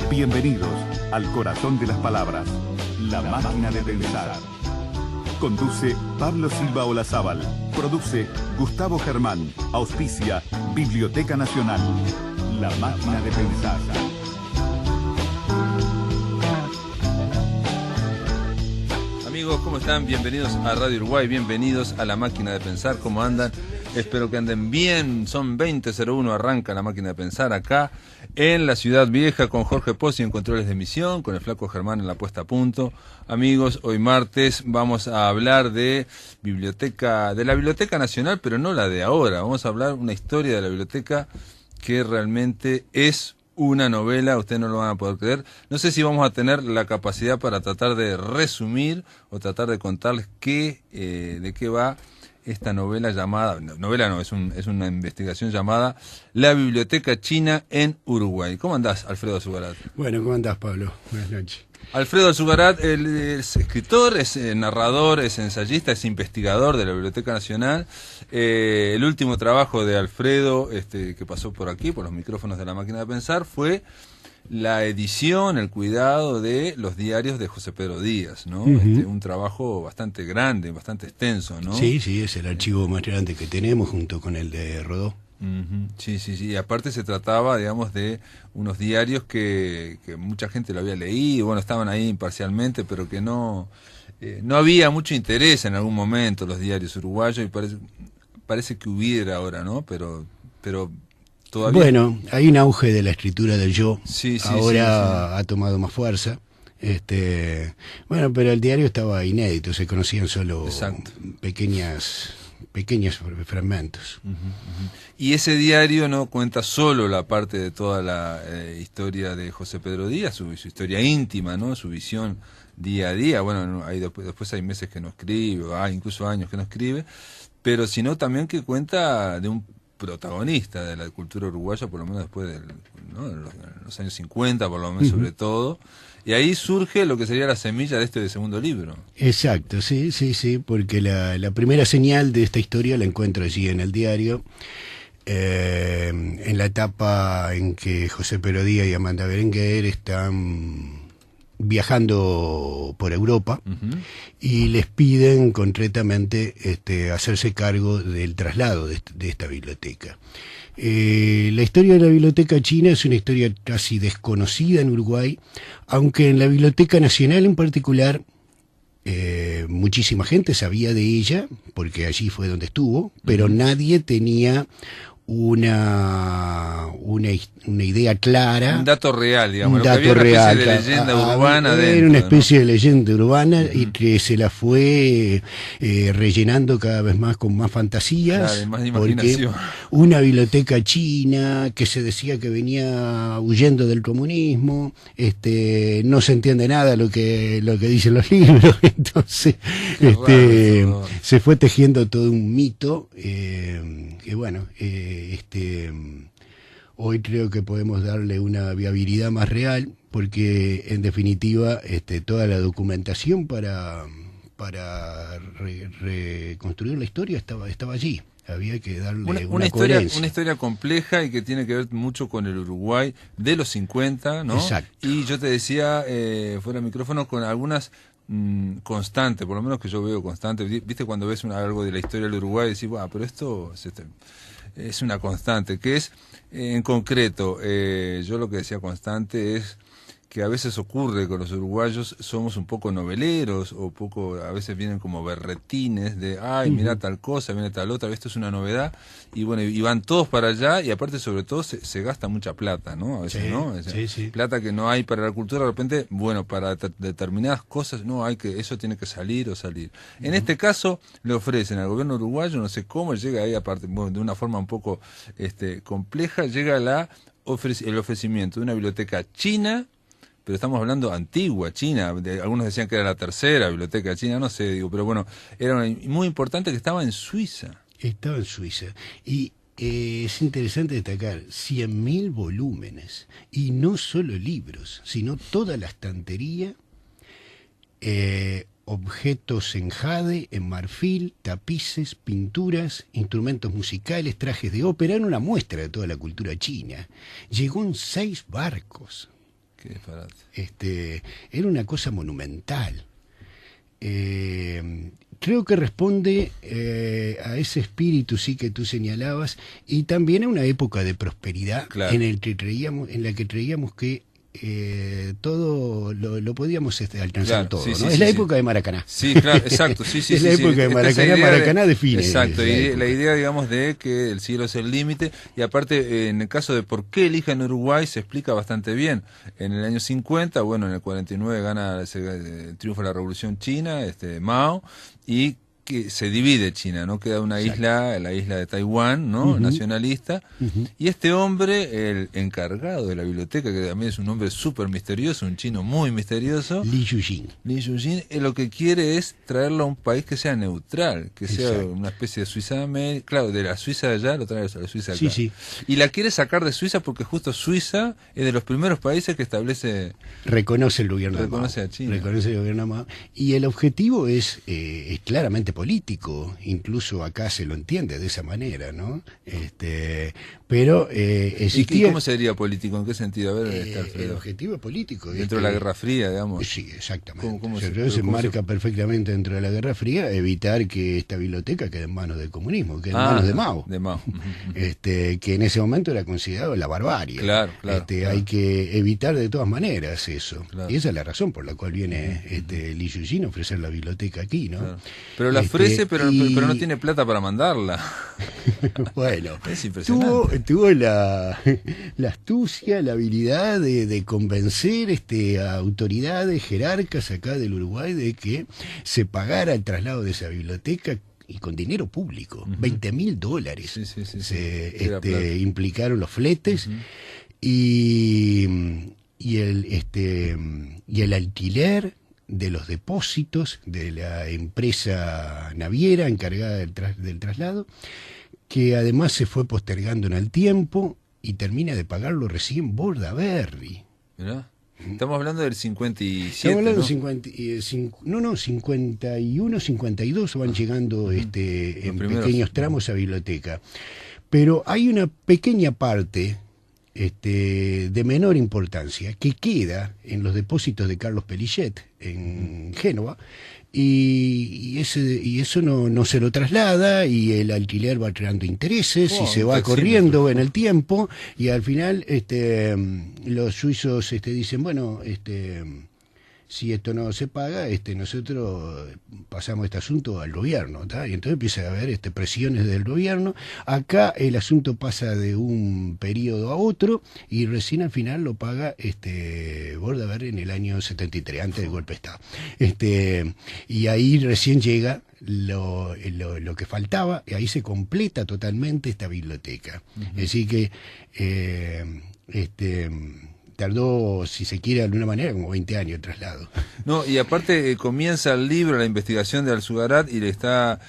Bienvenidos al corazón de las palabras, la máquina de pensar. Conduce Pablo Silva Olazábal. Produce Gustavo Germán. Auspicia Biblioteca Nacional. La máquina de pensar. Amigos, ¿cómo están? Bienvenidos a Radio Uruguay, bienvenidos a La Máquina de Pensar. ¿Cómo andan? Espero que anden bien. Son 20:01, arranca La Máquina de Pensar acá en la Ciudad Vieja con Jorge Pozzi en controles de emisión, con el flaco Germán en la puesta a punto. Amigos, hoy martes vamos a hablar de la Biblioteca Nacional, pero no la de ahora. Vamos a hablar una historia de la biblioteca que realmente es una novela, ustedes no lo van a poder creer. No sé si vamos a tener la capacidad para tratar de resumir o tratar de contarles de qué va esta novela llamada, es una investigación llamada La Biblioteca China en Uruguay. ¿Cómo andás, Alfredo Zugarat? Bueno, ¿cómo andás, Pablo? Buenas noches. Alfredo Zugarat es escritor, es narrador, es ensayista, es investigador de la Biblioteca Nacional. El último trabajo de Alfredo, que pasó por aquí, por los micrófonos de La Máquina de Pensar, fue la edición, el cuidado de los diarios de José Pedro Díaz, ¿no? Un trabajo bastante grande, bastante extenso, ¿no? Sí, es el archivo más grande que tenemos junto con el de Rodó. Sí. Y aparte se trataba, digamos, de unos diarios que mucha gente lo había leído, bueno, estaban ahí imparcialmente, pero que no había mucho interés en algún momento los diarios uruguayos, y parece que hubiera ahora, ¿no? Pero todavía... Bueno, hay un auge de la escritura del yo, sí, ha tomado más fuerza. Bueno, pero el diario estaba inédito, se conocían solo pequeños fragmentos. Y ese diario no cuenta solo la parte de toda la historia de José Pedro Díaz, su historia íntima, ¿no? Su visión día a día. Bueno, después hay meses que no escribe, incluso años que no escribe, pero sino también que cuenta de un protagonista de la cultura uruguaya, por lo menos después de los años 50, por lo menos, sobre todo. Y ahí surge lo que sería la semilla de segundo libro. Exacto, sí, porque la primera señal de esta historia la encuentro allí en el diario, en la etapa en que José Pedro Díaz y Amanda Berenguer están viajando por Europa y les piden concretamente hacerse cargo del traslado de esta biblioteca. La historia de la Biblioteca China es una historia casi desconocida en Uruguay, aunque en la Biblioteca Nacional en particular muchísima gente sabía de ella, porque allí fue donde estuvo, pero nadie tenía una idea clara. Un dato real, digamos. Un dato real. Una especie de leyenda urbana. Era una especie de leyenda urbana y que se la fue rellenando cada vez más con más fantasías. Claro, más imaginación. Una biblioteca china que se decía que venía huyendo del comunismo, no se entiende nada lo que dicen los libros, entonces se fue tejiendo todo un mito que bueno, hoy creo que podemos darle una viabilidad más real, porque en definitiva toda la documentación para reconstruir la historia estaba allí. Había que darle una coherencia. Una historia compleja y que tiene que ver mucho con el Uruguay de los 50, ¿no? Exacto. Y yo te decía fuera del micrófono con algunas constantes, por lo menos que yo veo constantes. Viste cuando ves algo de la historia del Uruguay y decís, pero esto es una constante, que es, en concreto, yo lo que decía constante es que a veces ocurre con los uruguayos, somos un poco noveleros, a veces vienen como berretines de, mira tal cosa, viene tal otra, esto es una novedad, y bueno, y van todos para allá, y aparte sobre todo se gasta mucha plata, ¿no? A veces, ¿no? Plata que no hay para la cultura, de repente, bueno, para determinadas cosas, eso tiene que salir. En este caso, le ofrecen al gobierno uruguayo, no sé cómo, llega ahí, aparte, bueno, de una forma un poco compleja, llega el ofrecimiento de una biblioteca china, pero estamos hablando antigua, China, algunos decían que era la tercera biblioteca china, no sé, pero bueno, era muy importante, que estaba en Suiza. Estaba en Suiza, y es interesante destacar 100.000 volúmenes, y no solo libros, sino toda la estantería, objetos en jade, en marfil, tapices, pinturas, instrumentos musicales, trajes de ópera. Era una muestra de toda la cultura china. Llegó en 6 barcos. Qué disparate. Era una cosa monumental. Creo que responde a ese espíritu sí que tú señalabas, y también a una época de prosperidad, Claro. en la que creíamos que todo lo podíamos alcanzar, Claro, todo, sí, ¿no? sí, Es sí, la sí. época de Maracaná. Sí, claro, exacto, sí, sí, Es sí, la sí. época de Esta es la Maracaná. idea Maracaná define exacto, esa y época. la idea, digamos, de que el cielo es el límite, y aparte, en el caso de por qué eligen Uruguay, se explica bastante bien. En el año 50, bueno, en el 49 gana triunfa la Revolución China, Mao, y que se divide China, ¿no? Queda una Exacto. isla, la isla de Taiwán, ¿no? Ujú. Nacionalista. Ujú. Y este hombre, el encargado de la biblioteca, que también es un hombre súper misterioso, un chino muy misterioso, Li Yujin. Li Yujin, lo que quiere es traerlo a un país que sea neutral, que sea Exacto. una especie de Suiza, claro, de la Suiza de allá lo trae a la Suiza de acá. Sí, sí. Y la quiere sacar de Suiza porque justo Suiza es de los primeros países que establece... Reconoce el gobierno Reconoce de a Mao. China. Reconoce el gobierno de Mao. Y el objetivo es claramente político. Incluso acá se lo entiende de esa manera, ¿no? Pero ¿Y existía... cómo sería político? ¿En qué sentido? A ver, el Alfredo. objetivo es político. Dentro de la Guerra Fría, digamos. Sí, exactamente. ¿Cómo Yo se- creo que se cómo marca perfectamente dentro de la Guerra Fría evitar que esta biblioteca quede en manos del comunismo, quede en manos de Mao. De Mao. Que en ese momento era considerado la barbarie. Claro, claro, claro. Hay que evitar de todas maneras eso. Claro. Y esa es la razón por la cual viene Li Yujin a ofrecer la biblioteca aquí, ¿no? Claro. Pero la ofrece, pero no tiene plata para mandarla. Bueno, Es impresionante. tuvo la astucia, la habilidad de convencer a autoridades jerarcas acá del Uruguay de que se pagara el traslado de esa biblioteca, y con dinero público, Ujú. $20,000. Sí, sí, sí, sí. Se Era plata. implicaron los fletes Ujú. y el alquiler de los depósitos de la empresa naviera encargada del traslado, que además se fue postergando en el tiempo y termina de pagarlo recién Bordaberry. Mirá. Estamos hablando del 57, Estamos hablando ¿no? de 51, 52 van llegando en primeros. pequeños tramos a biblioteca. Pero hay una pequeña parte de menor importancia que queda en los depósitos de Carlos Pellichet en Génova, y eso no se lo traslada, y el alquiler va creando intereses y se va corriendo en el tiempo, y al final los suizos dicen, bueno, si esto no se paga, nosotros pasamos este asunto al gobierno, ¿tá? Y entonces empieza a haber presiones del gobierno. Acá el asunto pasa de un periodo a otro, y recién al final lo paga Bordaberry en el año 73, antes del golpe de Estado. Y ahí recién llega lo que faltaba, y ahí se completa totalmente esta biblioteca. Uh-huh. Así que tardó, si se quiere de alguna manera, como 20 años el traslado. No, y aparte comienza el libro, la investigación de Al-Zugarat, y le está,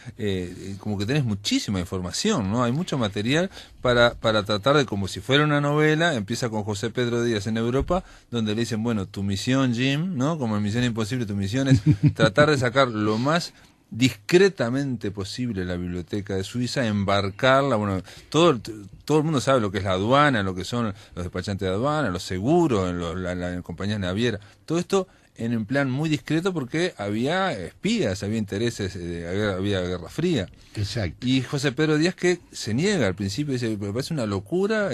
como que tenés muchísima información, ¿no? Hay mucho material para tratar de, como si fuera una novela. Empieza con José Pedro Díaz en Europa, donde le dicen, bueno, tu misión, Jim, ¿no? Como en Misión Imposible, tu misión es tratar de sacar lo más discretamente posible la biblioteca de Suiza, embarcarla. Bueno, todo el mundo sabe lo que es la aduana, lo que son los despachantes de aduana, los seguros, las compañías navieras, todo esto en un plan muy discreto, porque había espías, había intereses, había Guerra Fría. Exacto. Y José Pedro Díaz, que se niega al principio, dice, me parece una locura,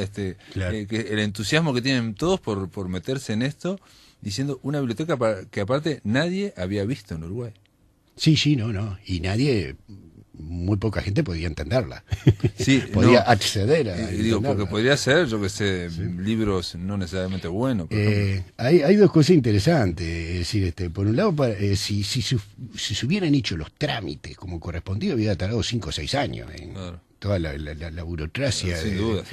Claro. que el entusiasmo que tienen todos por meterse en esto, diciendo una biblioteca que aparte nadie había visto en Uruguay. Sí, no, y muy poca gente podía entenderla. Sí, podía no, acceder a digo, porque entenderla. podría ser, yo que sé, libros no necesariamente buenos. Por ejemplo. Hay dos cosas interesantes. Es decir, por un lado, si se hubieran hecho los trámites como correspondía, hubiera tardado 5 o 6 años en Claro. toda la burocracia. Sin duda.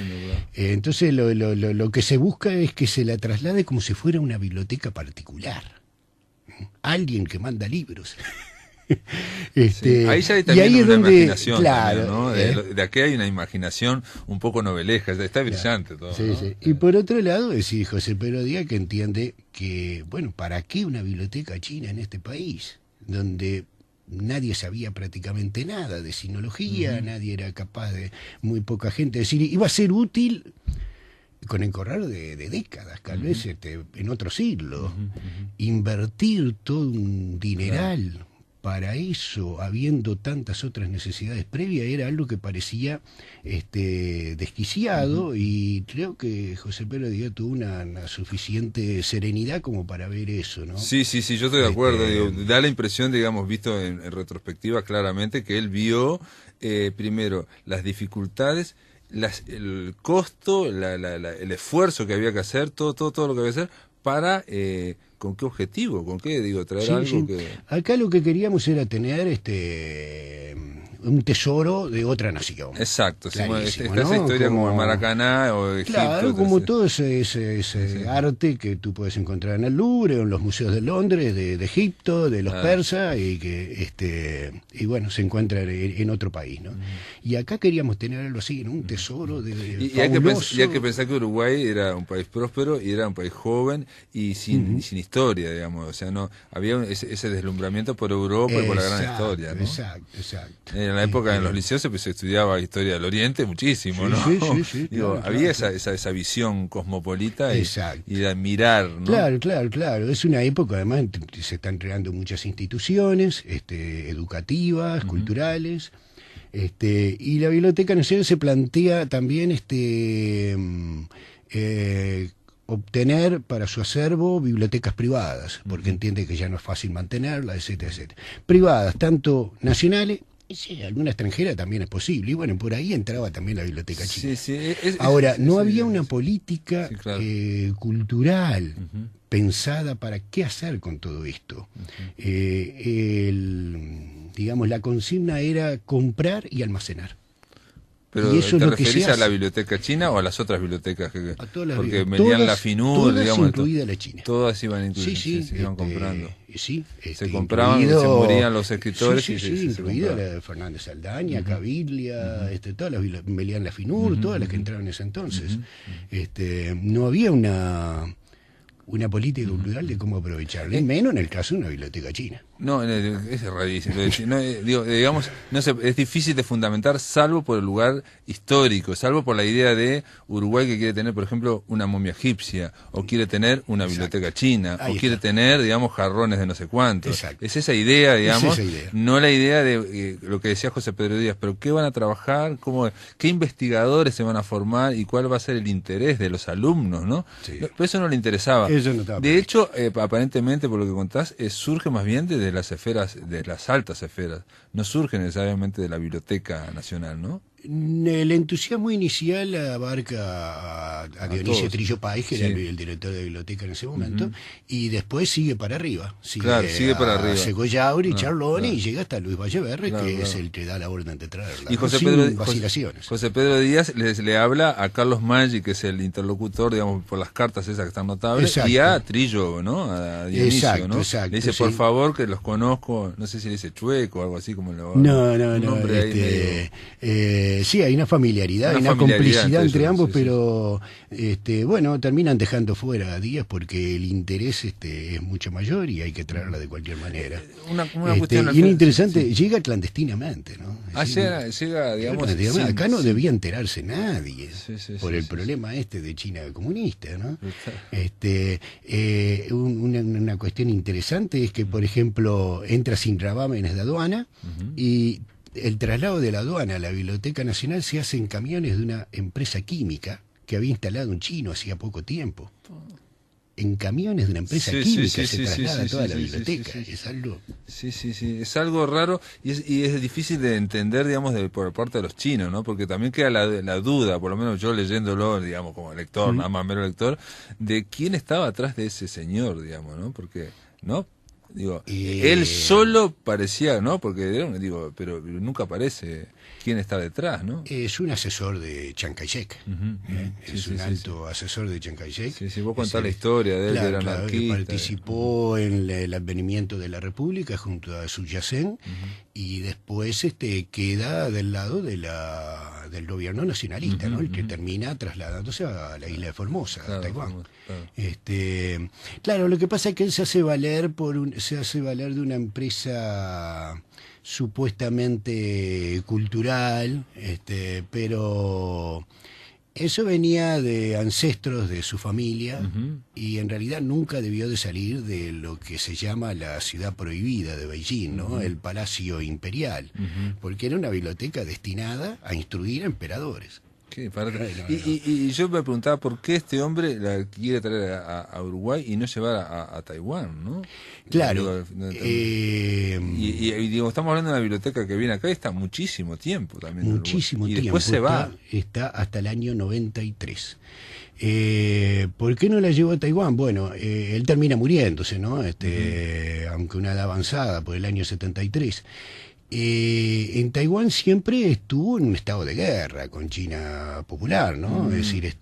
Entonces, lo que se busca es que se la traslade como si fuera una biblioteca particular. Alguien que manda libros. Sí. Ahí ya hay y también ahí es una donde, imaginación, claro, también, ¿no? De aquí hay una imaginación un poco novelesca, está brillante todo. Sí, ¿no? sí. Y por otro lado, decir José Pedro Díaz, que entiende que, bueno, ¿para qué una biblioteca china en este país? Donde nadie sabía prácticamente nada de sinología, nadie era capaz de, muy poca gente, es decir, iba a ser útil con el correr de décadas, tal vez en otro siglo. Invertir todo un dineral para eso, habiendo tantas otras necesidades previas, era algo que parecía desquiciado, y creo que José Pedro Díaz tuvo una suficiente serenidad como para ver eso, ¿no? Sí, yo estoy de acuerdo. Digo, da la impresión, digamos, visto en retrospectiva claramente, que él vio primero las dificultades, el costo, el esfuerzo que había que hacer, todo lo que había que hacer para... ¿con qué objetivo? ¿Con qué? Digo, traer algo que... Acá lo que queríamos era tener un tesoro de otra nación. Exacto, está ¿no? esa historia como el Maracaná o Egipto. Claro, como todo ese arte que tú puedes encontrar en el Louvre o en los museos de Londres, de Egipto, de los persas, y que y bueno, se encuentra en otro país, ¿no? Y acá queríamos tener algo así, ¿no? Un tesoro y hay que pensar que Uruguay era un país próspero y era un país joven y sin historia, digamos, o sea, no había ese deslumbramiento por Europa y por la gran historia, ¿no? Exacto. En la época en los liceos se estudiaba historia del Oriente muchísimo, ¿no? Sí, Digo, claro, había claro. esa visión cosmopolita y de admirar, ¿no? Claro. Es una época, además, se están creando muchas instituciones educativas, culturales, y la Biblioteca Nacional se plantea también obtener para su acervo bibliotecas privadas, porque entiende que ya no es fácil mantenerlas, etcétera. Privadas, tanto nacionales, y sí, alguna extranjera también es posible, y bueno, por ahí entraba también la biblioteca china. Ahora, no había una política cultural pensada para qué hacer con todo esto. Digamos, la consigna era comprar y almacenar. Pero y eso ¿te es lo que referís se a la hace. biblioteca china o a las otras bibliotecas? A todas las porque bibliotecas. venían la FINUR, todas digamos. incluida la China. Todas iban incluidas, Sí, se iban comprando. Sí, se compraban, se morían los escritores. Sí, incluida la de Fernández Saldaña, Caviglia, todas las venían la FINUR, todas las que entraron en ese entonces. No había una política cultural de cómo aprovecharla, menos en el caso de una biblioteca china. No, es rarísimo. Digamos, es difícil de fundamentar, salvo por el lugar histórico, salvo por la idea de Uruguay que quiere tener, por ejemplo, una momia egipcia, o quiere tener una biblioteca china, o quiere tener, digamos, jarrones de no sé cuántos. Exacto. Es esa idea, digamos, idea. no la idea de lo que decía José Pedro Díaz, pero qué van a trabajar, qué investigadores se van a formar y cuál va a ser el interés de los alumnos, ¿no? Sí. Pero eso no le interesaba. Eso no estaba de hecho, aparentemente, por lo que contás, surge más bien de las esferas, de las altas esferas, no surge necesariamente de la Biblioteca Nacional, ¿no? El entusiasmo inicial abarca a Dionisio Trillo Páez, que era el director de biblioteca en ese momento, y después sigue para arriba. Sigue para arriba. Segollauri, Charlone, y llega hasta Luis Valleverre, que es el que da la orden de traerla. Y José Pedro Díaz le habla a Carlos Maggi, que es el interlocutor, digamos, por las cartas esas que están notables, exacto. Y a Trillo, ¿no? A Dionisio, exacto, ¿no? Exacto, le dice, por favor, que los conozco, no sé si le dice Chueco o algo así como lo... No. Sí, hay una familiaridad, una complicidad entre ambos, pero bueno, terminan dejando fuera a Díaz porque el interés es mucho mayor y hay que traerla de cualquier manera. Una cuestión y es interesante, llega clandestinamente, ¿no? Llega, digamos... acá no debía enterarse nadie por el problema de China comunista, ¿no? Una cuestión interesante es que, por ejemplo, entra sin gravámenes de aduana y el traslado de la aduana a la Biblioteca Nacional se hace en camiones de una empresa química que había instalado un chino hacía poco tiempo. En camiones de una empresa química se traslada toda la biblioteca. Es algo... es algo raro y es difícil de entender, digamos, por parte de los chinos, ¿no? Porque también queda la duda, por lo menos yo leyéndolo, digamos, como lector, nada más mero lector, de quién estaba atrás de ese señor, digamos, ¿no? Porque, ¿no? Digo, él solo parecía, ¿no? Porque, pero nunca aparece quién está detrás, ¿no? Es un asesor de Chiang Kai-shek. Es un alto asesor de Chiang Kai-shek. Sí, vos contás la historia de él, que era anarquista. Participó en el advenimiento de la República junto a Sun Yat-sen y después queda del lado del gobierno nacionalista, ¿no? El que termina trasladándose a la isla de Formosa, a Taiwán. Claro, lo que pasa es que él se hace valer de una empresa supuestamente cultural, pero Eso venía de ancestros de su familia y en realidad nunca debió de salir de lo que se llama la ciudad prohibida de Beijing, ¿no? El Palacio Imperial, porque era una biblioteca destinada a instruir a emperadores. ¿Qué? Y yo me preguntaba por qué este hombre la quiere traer a Uruguay y no llevar a Taiwán, ¿no? Claro. Digo, estamos hablando de una biblioteca que viene acá y está muchísimo tiempo también. Muchísimo tiempo. Y después se va. Está hasta el año 93. ¿Por qué no la llevó a Taiwán? Bueno, él termina muriéndose, ¿no? Aunque una edad avanzada, por el año 73. En Taiwán siempre estuvo en un estado de guerra con China popular, ¿no? Es decir,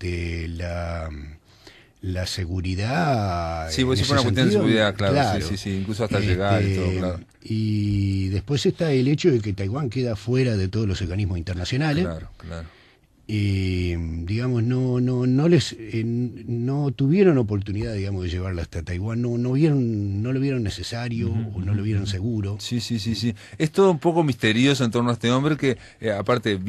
la seguridad. Sí, vos decís una cuestión de seguridad, claro. Sí, incluso hasta llegar y todo, claro. Y después está el hecho de que Taiwán queda fuera de todos los organismos internacionales. Claro. Digamos, no tuvieron oportunidad, digamos, de llevarla hasta Taiwán, no lo vieron necesario o no lo vieron seguro. Sí. Es todo un poco misterioso en torno a este hombre que, aparte,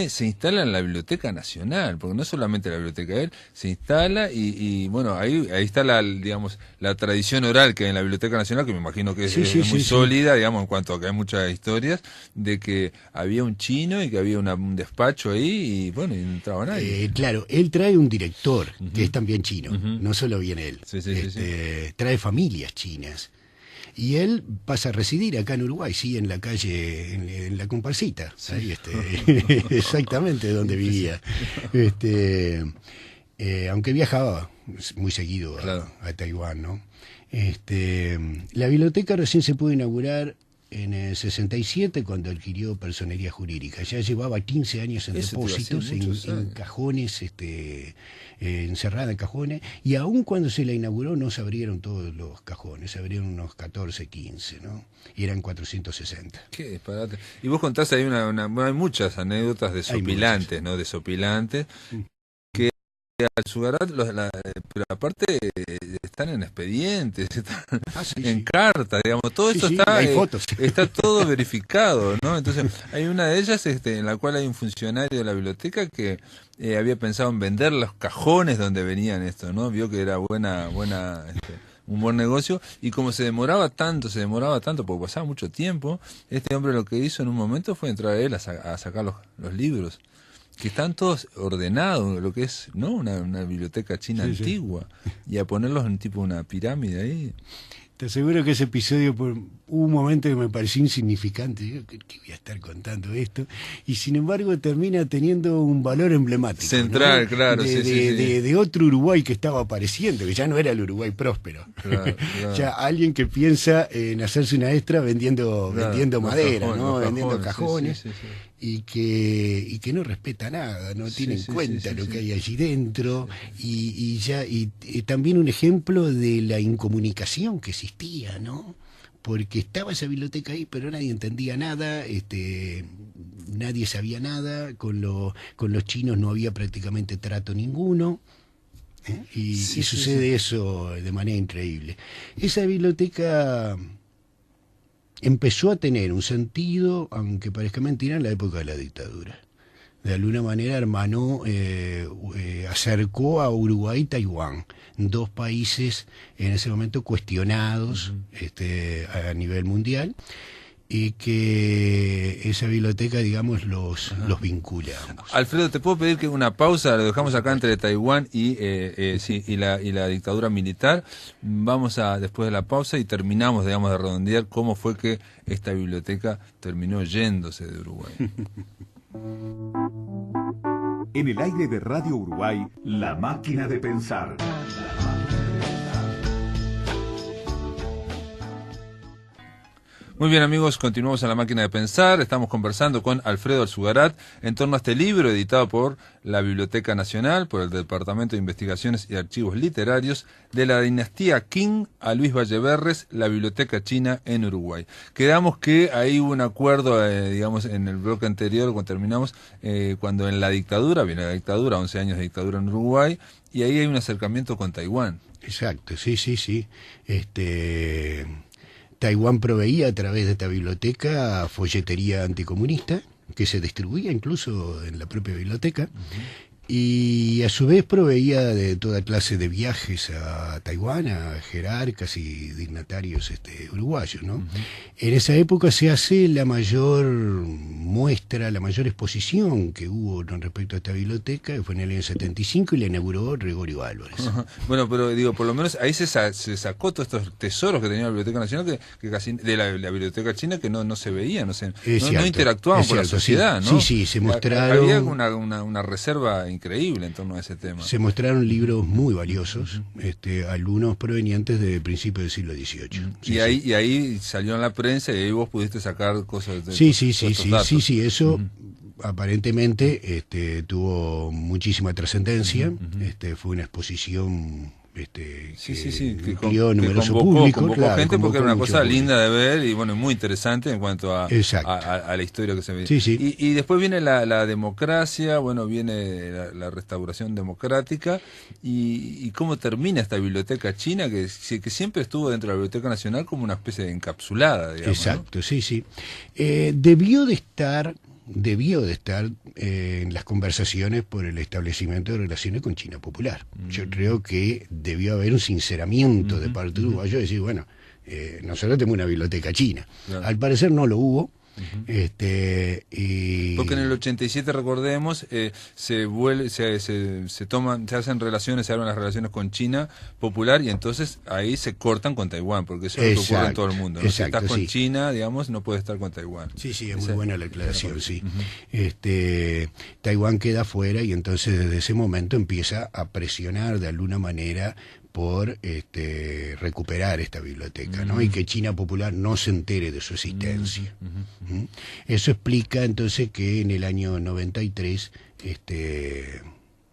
se instala en la Biblioteca Nacional, porque no solamente la biblioteca de él, se instala y bueno, ahí está digamos, la tradición oral que hay en la Biblioteca Nacional, que me imagino que es muy sólida, digamos, en cuanto a que hay muchas historias, de que había un chino y que había un despacho ahí y bueno, y no entraba nadie. Claro, él trae un director que es también chino, no solo viene él, trae familias chinas y él pasa a residir acá en Uruguay, sí, en la calle, en la Comparsita, ahí, exactamente donde vivía, aunque viajaba muy seguido a Taiwán, ¿no? La biblioteca recién se pudo inaugurar en el 67, cuando adquirió personería jurídica. Ya llevaba 15 años en depósitos, en cajones, encerrada en cajones, y aún cuando se la inauguró no se abrieron todos los cajones, se abrieron unos 14, 15, ¿no? Y eran 460. Qué disparate. Y vos contás ahí bueno, hay muchas anécdotas desopilantes, ¿no? Desopilantes. Alzugarat, pero aparte están en expedientes, están en cartas, digamos, todo esto está todo verificado, ¿no? Entonces, hay una de ellas en la cual hay un funcionario de la biblioteca que había pensado en vender los cajones donde venían esto, ¿no? Vio que era un buen negocio, y como se demoraba tanto, porque pasaba mucho tiempo, este hombre lo que hizo en un momento fue entrar a él a sacar los libros, que están todos ordenados, lo que es, ¿no? Una biblioteca china antigua, y a ponerlos en tipo una pirámide ahí. Te aseguro que ese episodio hubo un momento que me pareció insignificante. Digo, ¿qué voy a estar contando esto? Y sin embargo termina teniendo un valor emblemático. Central, ¿no? Claro, de otro Uruguay que estaba apareciendo, que ya no era el Uruguay próspero. Claro. Ya alguien que piensa en hacerse una extra vendiendo madera, cajones, ¿no? Vendiendo cajones. Sí. Y que no respeta nada, no tiene en cuenta lo que hay allí dentro, y también un ejemplo de la incomunicación que existía, ¿no? Porque estaba esa biblioteca ahí, pero nadie entendía nada, nadie sabía nada, con los chinos no había prácticamente trato ninguno, y sucede eso de manera increíble. Esa biblioteca empezó a tener un sentido, aunque parezca mentira, en la época de la dictadura. De alguna manera hermanó, acercó a Uruguay y Taiwán, dos países en ese momento cuestionados a nivel mundial, y que esa biblioteca, digamos, los vincula. Alfredo, ¿te puedo pedir que una pausa? Lo dejamos acá entre Taiwán y la dictadura militar. Vamos después de la pausa y terminamos, digamos, de redondear cómo fue que esta biblioteca terminó yéndose de Uruguay. En el aire de Radio Uruguay, La Máquina de Pensar. Muy bien, amigos, continuamos en La Máquina de Pensar. Estamos conversando con Alfredo Alzugarat en torno a este libro editado por la Biblioteca Nacional, por el Departamento de Investigaciones y Archivos Literarios, de la dinastía Qing a Luis Valleverres, la Biblioteca China en Uruguay. Quedamos que ahí hubo un acuerdo, digamos, en el bloque anterior, cuando terminamos, cuando en la dictadura, viene la dictadura, 11 años de dictadura en Uruguay, y ahí hay un acercamiento con Taiwán. Exacto, sí. Taiwán proveía a través de esta biblioteca folletería anticomunista, que se distribuía incluso en la propia biblioteca, y a su vez proveía de toda clase de viajes a Taiwán, a jerarcas y dignatarios uruguayos, ¿no? En esa época se hace la mayor muestra, la mayor exposición que hubo con respecto a esta biblioteca, que fue en el año 75 y la inauguró Gregorio Álvarez. Bueno, pero digo, por lo menos ahí se sacó todos estos tesoros que tenía la Biblioteca Nacional, que casi de la Biblioteca China, que no se veían, no interactuaban con la sociedad, sí. ¿no? Sí, se mostraron... Había una reserva increíble en torno a ese tema. Se mostraron libros muy valiosos, algunos provenientes de principios del siglo XVIII. Y ahí salió en la prensa y ahí vos pudiste sacar cosas de Sí, eso aparentemente tuvo muchísima trascendencia, fue una exposición que cumplió numeroso público, convocó claro, gente porque era una cosa público. linda de ver y bueno, muy interesante en cuanto a la historia que se ve. Y después viene la democracia, bueno, viene la restauración democrática y cómo termina esta biblioteca china que siempre estuvo dentro de la Biblioteca Nacional como una especie de encapsulada, digamos. Exacto, ¿no? Sí. Debió de estar en las conversaciones por el establecimiento de relaciones con China Popular. Yo creo que debió haber un sinceramiento de parte de Uruguayo de decir, bueno, nosotros tenemos una biblioteca china. Claro. Al parecer no lo hubo. Porque en el 87, recordemos, se hacen relaciones, se abren las relaciones con China Popular y entonces ahí se cortan con Taiwán, porque eso es lo que ocurre en todo el mundo, ¿no? Si estás con China, digamos, no puedes estar con Taiwán. Sí, es muy buena la aclaración, sí. Taiwán queda fuera y entonces desde ese momento empieza a presionar de alguna manera por recuperar esta biblioteca, ¿no? Y que China Popular no se entere de su existencia. Eso explica entonces que en el año 93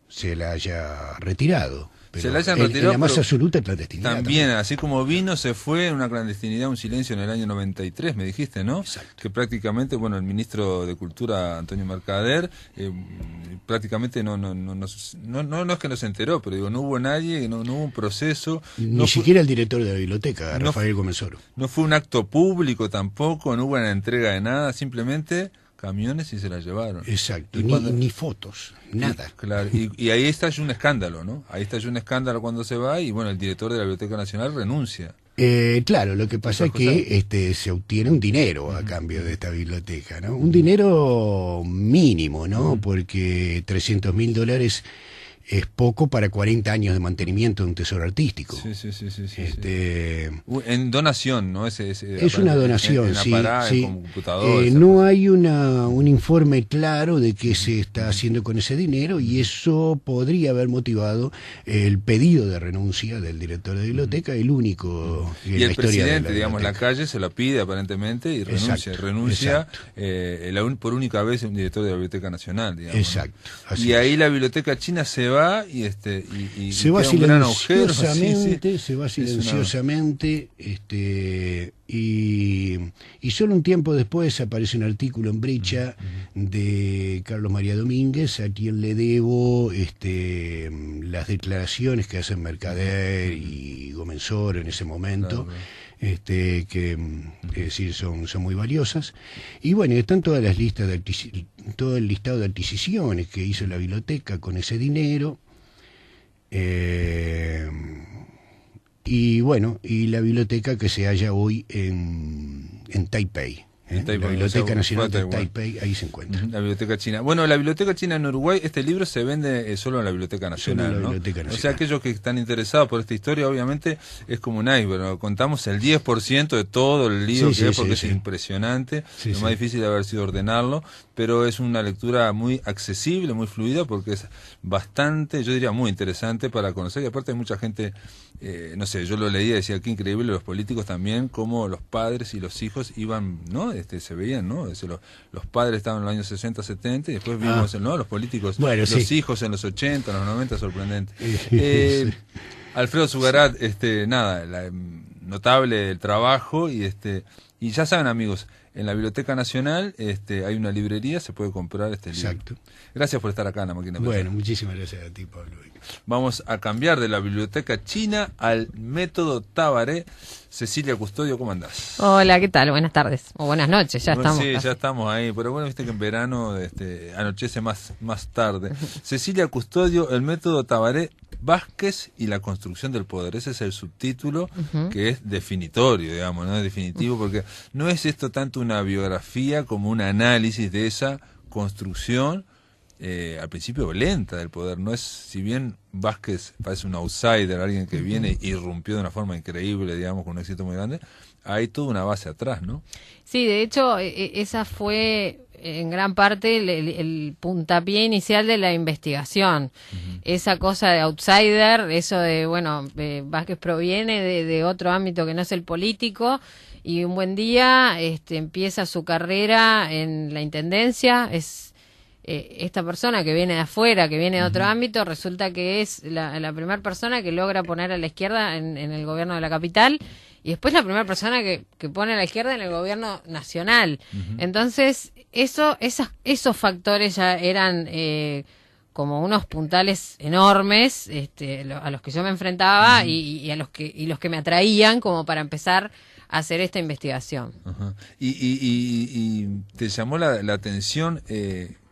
se la haya retirado. Pero se la hayan retirado en la más absoluta clandestinidad. También, así como vino, se fue en una clandestinidad, un silencio en el año 93, me dijiste, ¿no? Exacto. Que prácticamente, bueno, el ministro de Cultura, Antonio Mercader, prácticamente no es que no se enteró, pero digo, no hubo nadie, no hubo un proceso. Ni siquiera el director de la biblioteca, Rafael Gómez Oro. No fue un acto público tampoco, no hubo una entrega de nada, simplemente camiones y se la llevaron. Exacto, ni fotos, nada. Claro, y ahí estalló un escándalo, ¿no? Ahí estalló un escándalo cuando se va y bueno, el director de la Biblioteca Nacional renuncia. Claro, lo que pasa es que se obtiene un dinero a cambio de esta biblioteca, ¿no? Un dinero mínimo, ¿no? Porque $300.000 es poco para 40 años de mantenimiento de un tesoro artístico. Sí. En donación, ¿no? Es una donación, sí. Con computador, no hay un informe claro de qué se está haciendo con ese dinero y eso podría haber motivado el pedido de renuncia del director de biblioteca, el único en la historia de la presidente, digamos, la calle se la pide aparentemente y renuncia por única vez un director de la Biblioteca Nacional, digamos. Exacto. Y ahí la Biblioteca China se va y se va silenciosamente, y solo un tiempo después aparece un artículo en Brecha de Carlos María Domínguez, a quien le debo las declaraciones que hacen Mercader y Gómez Oro en ese momento. Claro. Que es decir, son muy valiosas. Y bueno, están todas las listas todo el listado de adquisiciones que hizo la biblioteca con ese dinero. Y bueno, y la biblioteca que se halla hoy en Taipei. La Biblioteca Nacional de Taipei, ahí se encuentra. La Biblioteca China. Bueno, la Biblioteca China en Uruguay, este libro se vende solo en la Biblioteca Nacional, solo en la Biblioteca Nacional. O sea, aquellos que están interesados por esta historia, obviamente, es como un iceberg, ¿no? Contamos el 10% de todo el libro que es, porque es impresionante. Lo más difícil de haber sido ordenarlo, pero es una lectura muy accesible, muy fluida, porque es bastante, yo diría, muy interesante para conocer. Y aparte hay mucha gente, no sé, yo lo leía y decía, qué increíble los políticos también, cómo los padres y los hijos iban, ¿no? Se veían, ¿no? Los padres estaban en los años 60, 70 y después vimos, ¿no? Los políticos, los hijos en los 80, en los 90, sorprendente. Alfredo Zugarat, notable el trabajo y ya saben, amigos, en la Biblioteca Nacional hay una librería, se puede comprar este libro. Exacto. Gracias por estar acá en La Máquina de Pensar. Bueno, muchísimas gracias a ti, Pablo. Vamos a cambiar de la biblioteca china al método Tabaré. Cecilia Custodio, ¿cómo andás? Hola, ¿qué tal? Buenas tardes o buenas noches, ya estamos. Sí, casi. ya estamos ahí, pero bueno, viste que en verano anochece más tarde. Cecilia Custodio, el método Tabaré, Vázquez y la construcción del poder. Ese es el subtítulo que es definitorio, digamos, ¿no? Es definitivo, porque no es esto tanto una biografía como un análisis de esa construcción al principio lenta del poder. No es, si bien Vázquez parece un outsider, alguien que viene y irrumpió de una forma increíble, digamos, con un éxito muy grande, hay toda una base atrás, ¿no? Sí, de hecho, esa fue en gran parte el puntapié inicial de la investigación. Esa cosa de outsider, eso de, bueno, Vázquez proviene de otro ámbito que no es el político, y un buen día empieza su carrera en la intendencia. Esta persona que viene de afuera, que viene de otro ámbito, resulta que es la primera persona que logra poner a la izquierda en el gobierno de la capital, y después la primera persona que pone a la izquierda en el gobierno nacional. Entonces, esos factores ya eran como unos puntales enormes a los que yo me enfrentaba y los que me atraían como para empezar a hacer esta investigación. Y te llamó la atención...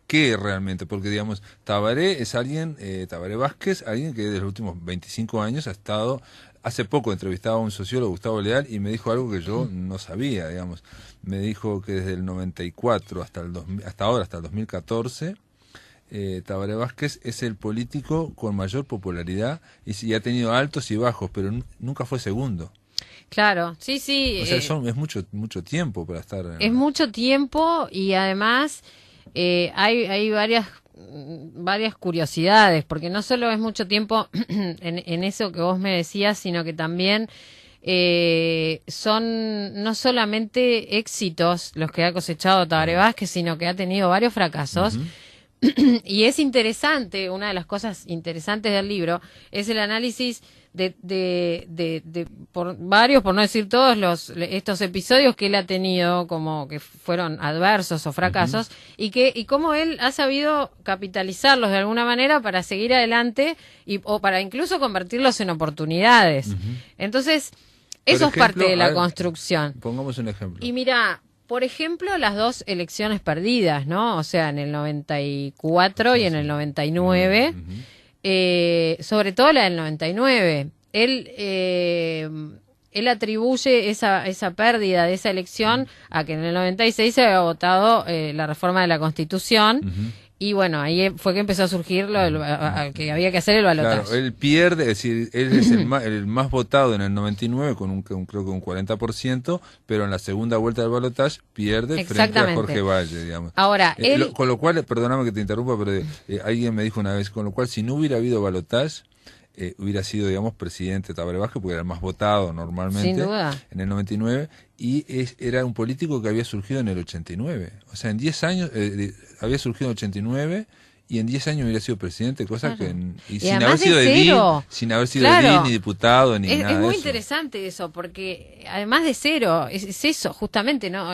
¿Qué realmente? Porque, digamos, Tabaré es alguien, Tabaré Vázquez, alguien que desde los últimos 25 años ha estado... Hace poco entrevistaba a un sociólogo, Gustavo Leal, y me dijo algo que yo no sabía, digamos. Me dijo que desde el 94 hasta ahora, hasta el 2014, Tabaré Vázquez es el político con mayor popularidad y ha tenido altos y bajos, pero nunca fue segundo. Claro, sí. O sea, es mucho tiempo para estar... Es mucho tiempo, y además... hay varias curiosidades, porque no solo es mucho tiempo en eso que vos me decías, sino que también son no solamente éxitos los que ha cosechado Tabaré Vázquez, sino que ha tenido varios fracasos. Y es interesante, una de las cosas interesantes del libro es el análisis por varios, por no decir todos, estos episodios que él ha tenido como que fueron adversos o fracasos, y cómo él ha sabido capitalizarlos de alguna manera para seguir adelante o para incluso convertirlos en oportunidades. Entonces, eso es parte de la construcción. Pongamos un ejemplo. Y mira, por ejemplo, las dos elecciones perdidas, ¿no? O sea, en el 94 y en el 99. Sobre todo la del 99. Él atribuye esa pérdida de esa elección a que en el 96 se había votado la reforma de la Constitución. Y bueno, ahí fue que empezó a surgir que había que hacer el balotaje. Claro, él pierde, es decir, él es el más votado en el 99 con creo que un 40%, pero en la segunda vuelta del balotaje pierde frente a Jorge Valle, digamos. Ahora, con lo cual, perdóname que te interrumpa, pero alguien me dijo una vez, con lo cual si no hubiera habido balotaje, hubiera sido, digamos, presidente Tabaré Vázquez, porque era el más votado normalmente. Sin duda. En el 99, y era un político que había surgido en el 89. O sea, en 10 años, había surgido en el 89, y en 10 años hubiera sido presidente, cosa que... Y sin haber sido edil, ni diputado, ni nada de eso. Es muy interesante eso, porque además de cero, es eso, justamente, ¿no?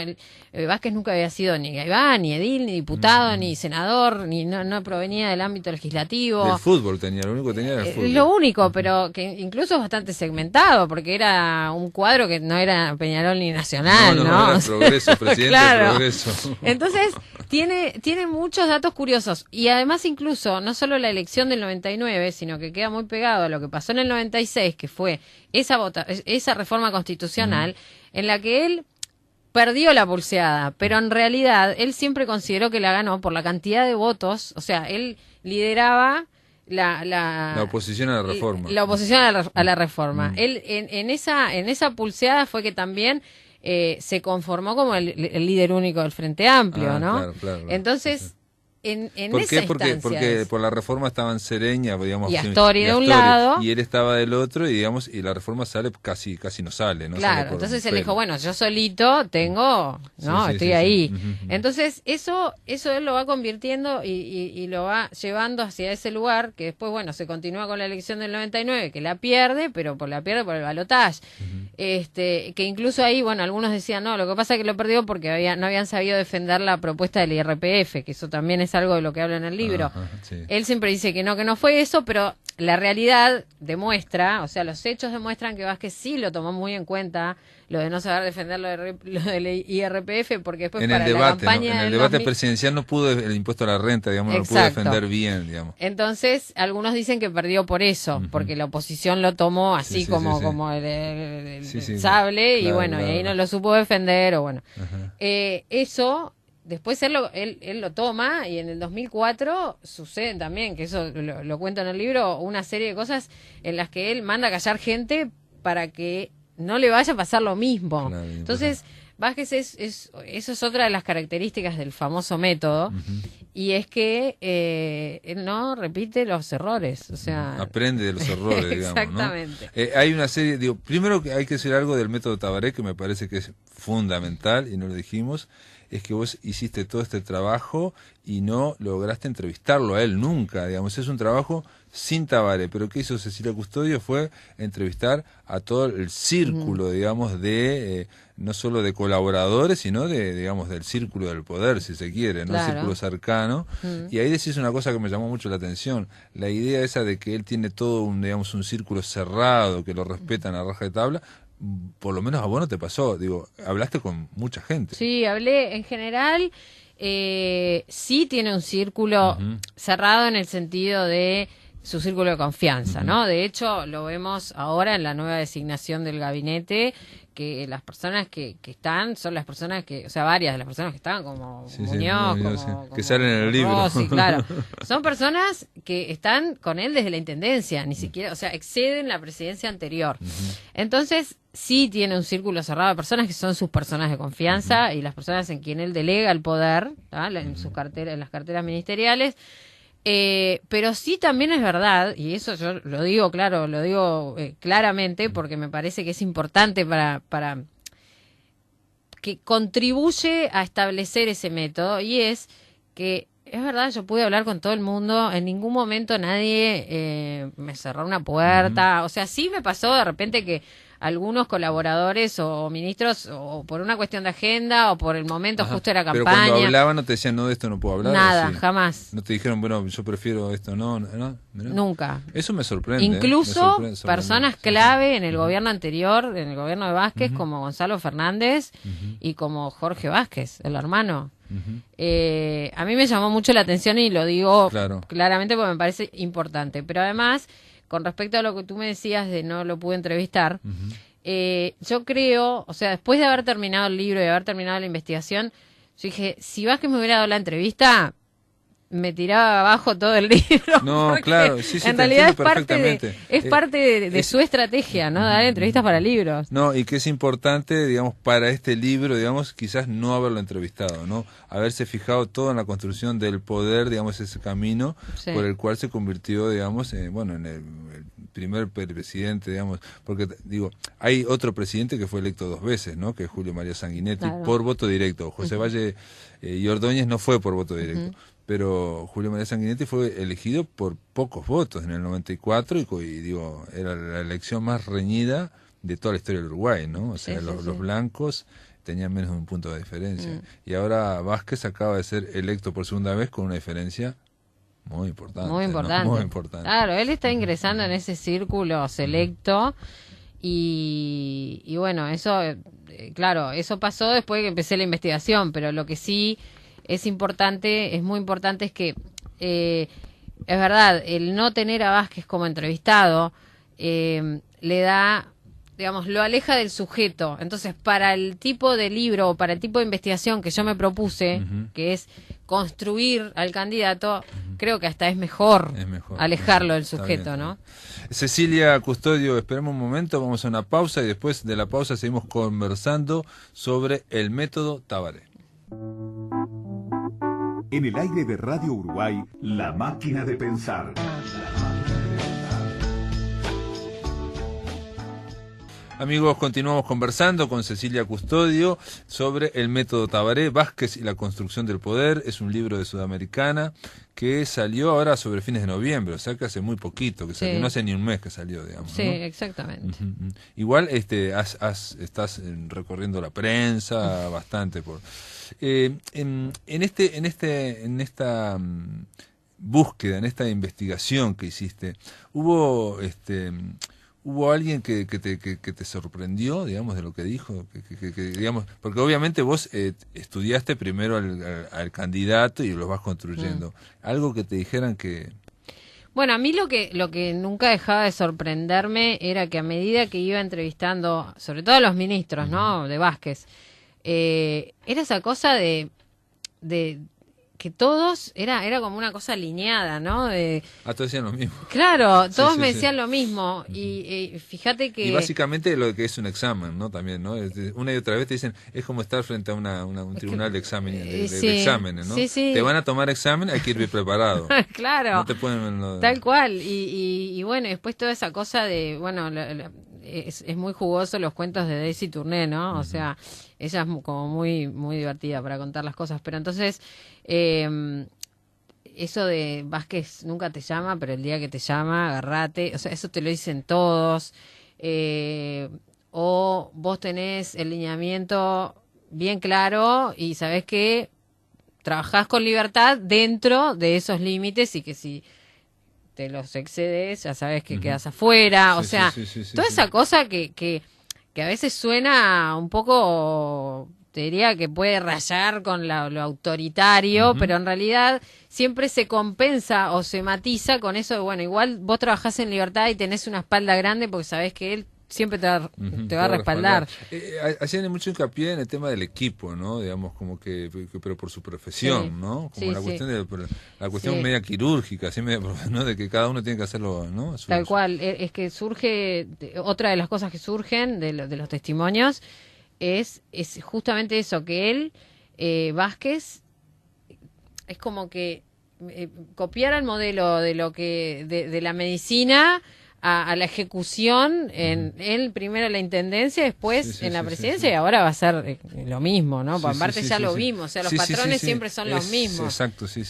Vázquez nunca había sido ni gaibán, ni edil, ni diputado, ni senador, no provenía del ámbito legislativo. Del fútbol tenía, lo único que tenía era el fútbol. Lo único, pero que incluso es bastante segmentado, porque era un cuadro que no era Peñarol ni Nacional, ¿no? No, era Progreso, presidente de Progreso. Entonces, tiene muchos datos curiosos, y además incluso, no solo la elección del 99, sino que queda muy pegado a lo que pasó en el 96, que fue esa reforma constitucional, en la que él perdió la pulseada, pero en realidad él siempre consideró que la ganó por la cantidad de votos. O sea, él lideraba la oposición a la reforma. La oposición a la reforma. Él en esa pulseada fue que también se conformó como el líder único del Frente Amplio, ¿no? Claro. Entonces, en ¿Por esa qué? Porque instancia por la reforma estaban Sereña, digamos, y Astori de un lado, y él estaba del otro, y digamos, y la reforma sale casi no sale, ¿no? Claro, sale entonces él dijo, bueno, yo solito tengo, ¿no? Estoy ahí. Entonces, eso él lo va convirtiendo y lo va llevando hacia ese lugar, que después, bueno, se continúa con la elección del 99, que la pierde, pero la pierde por el balotaje. que incluso ahí, bueno, algunos decían, no, lo que pasa es que lo perdió porque no habían sabido defender la propuesta del IRPF, que eso también es algo de lo que habla en el libro. Sí. Él siempre dice que no fue eso, pero la realidad demuestra, o sea, los hechos demuestran que Vázquez sí lo tomó muy en cuenta, lo de no saber defender lo del IRPF, porque después para la campaña... En el debate presidencial no pudo el impuesto a la renta, digamos, Exacto. no lo pudo defender bien, digamos. Entonces, algunos dicen que perdió por eso, porque la oposición lo tomó así como el sable, y bueno, y ahí no lo supo defender, o bueno. Eso... Después él lo toma, y en el 2004 sucede también, que eso lo cuento en el libro, una serie de cosas en las que él manda a callar gente para que no le vaya a pasar lo mismo. Claro, entonces, Vázquez eso es otra de las características del famoso método, y es que él no repite los errores, o sea... Aprende de los errores, digamos, exactamente. ¿no? Hay una serie, primero que hay que decir algo del método Tabaré, que me parece que es fundamental, y no lo dijimos, es que vos hiciste todo este trabajo y no lograste entrevistarlo a él nunca, digamos, es un trabajo sin Tabaré, pero ¿qué hizo Cecilia Custodio? Fue entrevistar a todo el círculo, digamos, de no solo de colaboradores, sino de, digamos, del círculo del poder, si se quiere, ¿no? Claro. El círculo cercano. Y ahí decís una cosa que me llamó mucho la atención, la idea esa de que él tiene todo un, digamos, un círculo cerrado, que lo respetan a raja de tabla. Por lo menos a vos no te pasó, digo, hablaste con mucha gente. Sí, hablé en general, sí tiene un círculo cerrado en el sentido de su círculo de confianza, ¿no? De hecho, lo vemos ahora en la nueva designación del gabinete, que las personas que están son las personas que, o sea, varias de las personas que están, como Muñoz, como que salen en el libro. Rossi, claro. Son personas que están con él desde la intendencia, ni siquiera, o sea, exceden la presidencia anterior. Entonces, sí tiene un círculo cerrado de personas que son sus personas de confianza y las personas en quien él delega el poder, en sus carteras, en las carteras ministeriales. Pero sí también es verdad, y eso yo lo digo claro, lo digo claramente, porque me parece que es importante para que contribuye a establecer ese método, y es que es verdad, yo pude hablar con todo el mundo, en ningún momento nadie me cerró una puerta, o sea, sí me pasó de repente que algunos colaboradores o ministros, o por una cuestión de agenda, o por el momento justo era campaña. Pero cuando hablaban no te decían, no, de esto no puedo hablar. Nada, jamás. No te dijeron, bueno, yo prefiero esto, no. Nunca. Eso me sorprende. Incluso personas clave en el gobierno anterior, en el gobierno de Vázquez, como Gonzalo Fernández y como Jorge Vázquez, el hermano. A mí me llamó mucho la atención y lo digo claramente porque me parece importante. Pero además, con respecto a lo que tú me decías de no lo pude entrevistar, yo creo, o sea, después de haber terminado el libro y de haber terminado la investigación, yo dije, si Vázquez me hubiera dado la entrevista, me tiraba abajo todo el libro. No, claro, sí, en realidad es parte de su estrategia, ¿no? Dar entrevistas para libros. No, y que es importante, digamos, para este libro, digamos, quizás no haberlo entrevistado, ¿no? Haberse fijado todo en la construcción del poder, digamos, ese camino por el cual se convirtió, digamos, en el primer presidente, digamos, porque, digo, hay otro presidente que fue electo 2 veces, ¿no? Que es Julio María Sanguinetti, por voto directo. José Valle y Ordóñez no fue por voto directo. Pero Julio María Sanguinetti fue elegido por pocos votos en el 94 y digo, era la elección más reñida de toda la historia del Uruguay, ¿no? O sea, los blancos tenían menos de un punto de diferencia. Y ahora Vázquez acaba de ser electo por segunda vez con una diferencia muy importante. Muy importante. ¿no? Muy importante. Claro, él está ingresando en ese círculo selecto y bueno, eso, claro, eso pasó después de que empecé la investigación, pero lo que sí es importante, es muy importante, es que es verdad, el no tener a Vázquez como entrevistado le da, digamos, lo aleja del sujeto. Entonces, para el tipo de libro o para el tipo de investigación que yo me propuse, que es construir al candidato, creo que hasta es mejor alejarlo del sujeto, ¿no? Cecilia Custodio, esperemos un momento, vamos a una pausa y después de la pausa seguimos conversando sobre el método Tabaré. En el aire de Radio Uruguay, La Máquina de Pensar. Amigos, continuamos conversando con Cecilia Custodio sobre el método Tabaré, Vázquez y la construcción del poder. Es un libro de Sudamericana que salió ahora sobre fines de noviembre, o sea que hace muy poquito que salió, no hace ni un mes que salió, digamos. Sí, ¿no? exactamente. Igual estás recorriendo la prensa bastante por en esta búsqueda, en esta investigación que hiciste, ¿hubo alguien que te sorprendió, digamos, de lo que dijo? Digamos, porque obviamente vos estudiaste primero al candidato y lo vas construyendo. Algo que te dijeran que... Bueno, a mí lo que nunca dejaba de sorprenderme era que a medida que iba entrevistando, sobre todo a los ministros, ¿no?, de Vázquez, era esa cosa de que todos era como una cosa alineada, ¿no? Todos decían lo mismo. Claro, todos Sí, me sí. decían lo mismo y fíjate que... Y básicamente lo que es un examen, ¿no? También, ¿no? Una y otra vez te dicen, es como estar frente a un tribunal de exámenes, de exámenes, ¿no? Sí, sí. Te van a tomar examen, hay que ir preparado. Claro, No te pueden... tal cual. Y bueno, después toda esa cosa de, bueno, es muy jugoso los cuentos de Daisy Tourné, ¿no? O sea, ella es como muy, muy divertida para contar las cosas. Pero entonces, eso de Vázquez nunca te llama, pero el día que te llama, agarrate. O sea, eso te lo dicen todos. O vos tenés el lineamiento bien claro y sabés que trabajás con libertad dentro de esos límites y que si te los excedes, ya sabes que quedas afuera. O sea, toda esa cosa que a veces suena un poco, te diría que puede rayar con lo autoritario, pero en realidad siempre se compensa o se matiza con eso de, bueno, igual vos trabajás en libertad y tenés una espalda grande porque sabés que él siempre te va a respaldar. Hacían mucho hincapié en el tema del equipo, ¿no? Digamos, como pero por su profesión, Sí. ¿no? Como Sí, la cuestión Sí. media quirúrgica, así media, ¿no? De que cada uno tiene que hacerlo, ¿no? Tal cual, es que surge, otra de las cosas que surgen de los testimonios es justamente eso, que él, Vázquez, es como que copiara el modelo de lo que de la medicina a la ejecución en él primero en la intendencia, después en la presidencia y ahora va a ser lo mismo, ¿no? Porque aparte ya lo vimos, o sea, los patrones siempre son los mismos. Exacto, sí.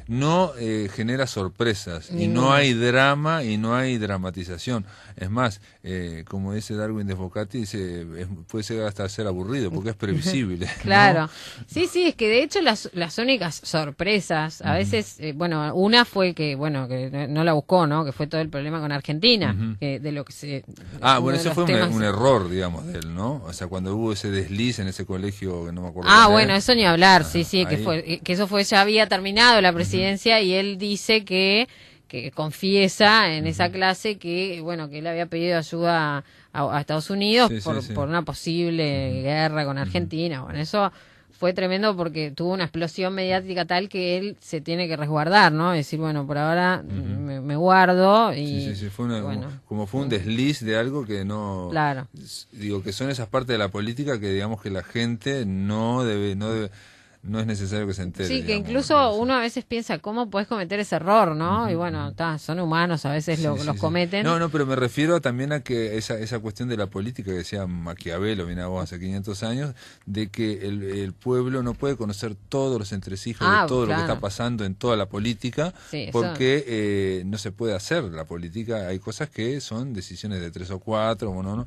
No genera sorpresas y no hay drama y no hay dramatización. Es más, como dice Darwin Desbocati, dice, puede llegar hasta ser aburrido porque es previsible. Claro. ¿no? Sí, es que de hecho las únicas sorpresas, a veces, bueno, una fue que no la buscó, ¿no? Que fue todo el problema con Argentina, que de lo que se... Bueno, ese fue un error, digamos, de él, ¿no? O sea, cuando hubo ese desliz en ese colegio, que no me acuerdo. Bueno, eso ni hablar, sí, ahí. que eso fue, ya había terminado la presidencia y él dice que confiesa en esa clase que, bueno, que él había pedido ayuda a Estados Unidos por una posible guerra con Argentina. Bueno, eso fue tremendo porque tuvo una explosión mediática tal que él se tiene que resguardar, ¿no? Es decir, bueno, por ahora me guardo y... Sí, fue como fue un desliz de algo que no... Claro. Digo, que son esas partes de la política que digamos que la gente no es necesario que se entere. Sí, que digamos, incluso uno a veces piensa, ¿cómo podés cometer ese error, no? Y bueno, son humanos, a veces los cometen. No, pero me refiero también a que esa cuestión de la política que decía Maquiavelo, mira vos, hace 500 años, de que el pueblo no puede conocer todos los entresijos de todo lo que está pasando en toda la política, porque no se puede hacer la política. Hay cosas que son decisiones de 3 o 4, bueno, ¿no?